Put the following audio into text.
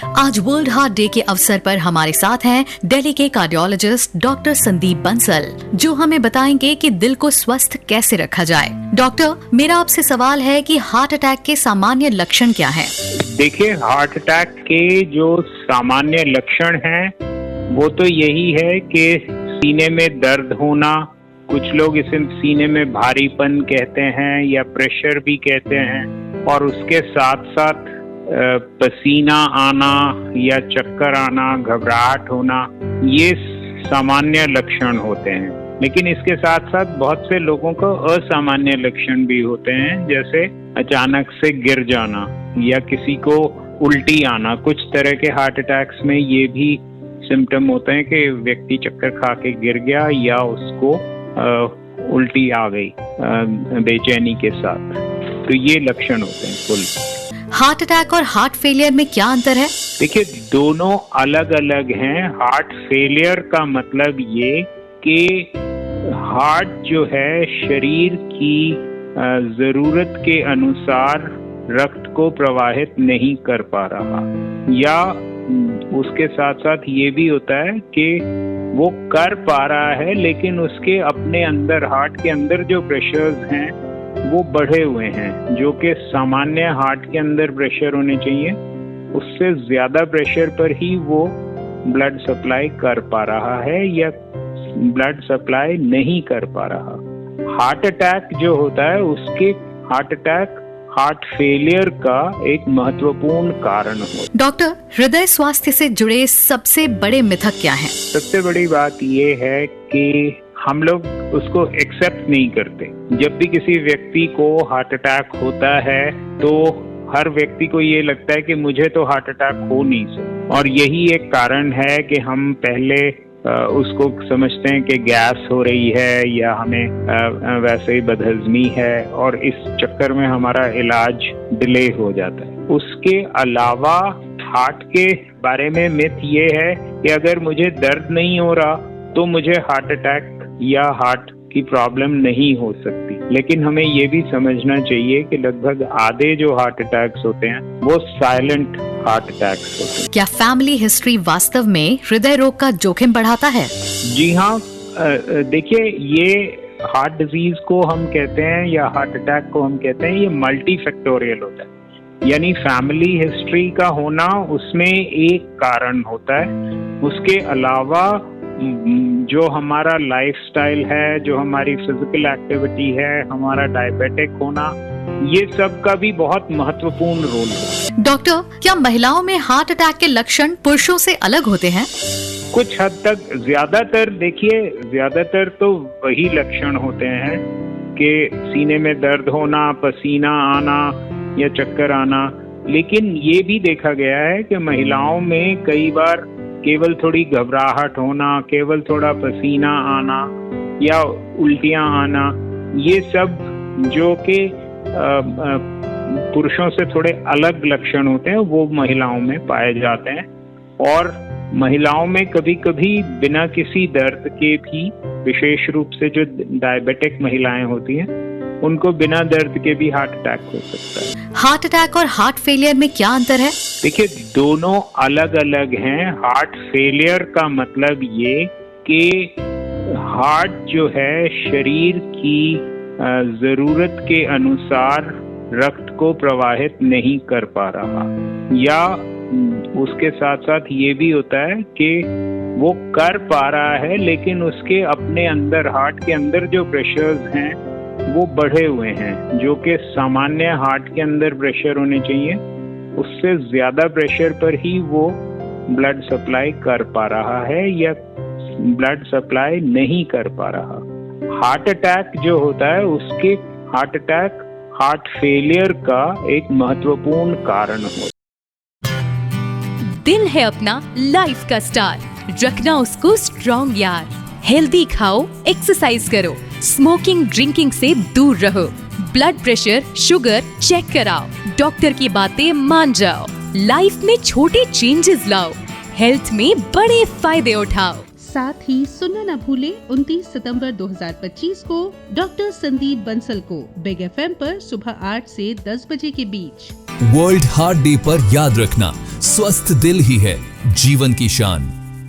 आज world heart day के अवसर पर हमारे साथ हैं दिल्ली के कार्डियोलॉजिस्ट डॉक्टर संदीप बंसल, जो हमें बताएंगे कि दिल को स्वस्थ कैसे रखा जाए। डॉक्टर, मेरा आपसे सवाल है कि हार्ट अटैक के सामान्य लक्षण क्या हैं? देखिए, हार्ट अटैक के जो सामान्य लक्षण हैं वो तो यही है कि सीने में दर्द होना, कुछ लोग इसे सीने में भारीपन कहते हैं या प्रेशर भी कहते हैं, और उसके साथ साथ पसीना आना या चक्कर आना, घबराहट होना, ये सामान्य लक्षण होते हैं। लेकिन इसके साथ साथ बहुत से लोगों को असामान्य लक्षण भी होते हैं, जैसे अचानक से गिर जाना या किसी को उल्टी आना। कुछ तरह के हार्ट अटैक्स में ये भी सिम्टम होते हैं कि व्यक्ति चक्कर खा के गिर गया या उसको उल्टी आ गई बेचैनी के साथ। तो ये लक्षण होते हैं कुल। हार्ट अटैक और हार्ट फेलियर में क्या अंतर है? देखिए, दोनों अलग अलग हैं। हार्ट फेलियर का मतलब ये कि हार्ट जो है शरीर की जरूरत के अनुसार रक्त को प्रवाहित नहीं कर पा रहा, या उसके साथ साथ ये भी होता है कि वो कर पा रहा है लेकिन उसके अपने अंदर, हार्ट के अंदर जो प्रेशर्स हैं वो बढ़े हुए हैं, जो कि सामान्य हार्ट के अंदर प्रेशर होने चाहिए, उससे ज्यादा प्रेशर पर ही वो ब्लड सप्लाई कर पा रहा है या ब्लड सप्लाई नहीं कर पा रहा। हार्ट अटैक जो होता है, उसके हार्ट अटैक हार्ट फेलियर का एक महत्वपूर्ण कारण हो। डॉक्टर, हृदय स्वास्थ्य से जुड़े सबसे बड़े मिथक क्या हैं? सबसे बड़ी बात ये है कि हम लोग उसको एक्सेप्ट नहीं करते। जब भी किसी व्यक्ति को हार्ट अटैक होता है तो हर व्यक्ति को ये लगता है कि मुझे तो हार्ट अटैक हो नहीं सकता, और यही एक कारण है कि हम पहले उसको समझते हैं कि गैस हो रही है या हमें वैसे ही बदहजमी है, और इस चक्कर में हमारा इलाज डिले हो जाता है। उसके अलावा हार्ट के बारे में मिथ ये है कि अगर मुझे दर्द नहीं हो रहा तो मुझे हार्ट अटैक या हार्ट की प्रॉब्लम नहीं हो सकती। लेकिन हमें ये भी समझना चाहिए कि लगभग आधे जो हार्ट अटैक्स होते हैं वो साइलेंट हार्ट अटैक्स होते हैं। क्या फैमिली हिस्ट्री वास्तव में हृदय रोग का जोखिम बढ़ाता है? जी हाँ, देखिए, ये हार्ट डिजीज को हम कहते हैं या हार्ट अटैक को हम कहते हैं, ये मल्टी फैक्टोरियल होता है। यानी फैमिली हिस्ट्री का होना उसमें एक कारण होता है। उसके अलावा जो हमारा लाइफस्टाइल है, जो हमारी फिजिकल एक्टिविटी है, हमारा डायबिटिक होना, ये सब का भी बहुत महत्वपूर्ण रोल है। डॉक्टर, क्या महिलाओं में हार्ट अटैक के लक्षण पुरुषों से अलग होते हैं? कुछ हद तक, ज्यादातर तो वही लक्षण होते हैं कि सीने में दर्द होना, पसीना आना या चक्कर आना। लेकिन ये भी देखा गया है कि महिलाओं में कई बार केवल थोड़ी घबराहट होना, केवल थोड़ा पसीना आना या उल्टियां आना, ये सब जो कि पुरुषों से थोड़े अलग लक्षण होते हैं, वो महिलाओं में पाए जाते हैं। और महिलाओं में कभी कभी बिना किसी दर्द के भी, विशेष रूप से जो डायबिटिक महिलाएं होती हैं, उनको बिना दर्द के भी हार्ट अटैक हो सकता है। हार्ट अटैक और हार्ट फेलियर में क्या अंतर है? देखिए, दोनों अलग अलग हैं। हार्ट फेलियर का मतलब ये कि हार्ट जो है शरीर की जरूरत के अनुसार रक्त को प्रवाहित नहीं कर पा रहा, या उसके साथ साथ ये भी होता है कि वो कर पा रहा है लेकिन उसके अपने अंदर, हार्ट के अंदर जो प्रेशर्स हैं वो बढ़े हुए हैं, जो कि सामान्य हार्ट के अंदर प्रेशर होने चाहिए, उससे ज्यादा प्रेशर पर ही वो ब्लड सप्लाई कर पा रहा है या ब्लड सप्लाई नहीं कर पा रहा। हार्ट अटैक जो होता है, उसके हार्ट अटैक हार्ट फेलियर का एक महत्वपूर्ण कारण हो। दिल है अपना लाइफ का स्टार, रखना उसको स्ट्रॉन्ग यार। हेल्दी खाओ, एक्सरसाइज करो, स्मोकिंग ड्रिंकिंग से दूर रहो, ब्लड प्रेशर, शुगर चेक कराओ, डॉक्टर की बातें मान जाओ, लाइफ में छोटे चेंजेस लाओ, हेल्थ में बड़े फायदे उठाओ। साथ ही सुनना न भूले 29 सितंबर 2025 को डॉक्टर संदीप बंसल को बिग एफएम पर सुबह 8 से 10 बजे के बीच। वर्ल्ड हार्ट डे पर याद रखना, स्वस्थ दिल ही है जीवन की शान।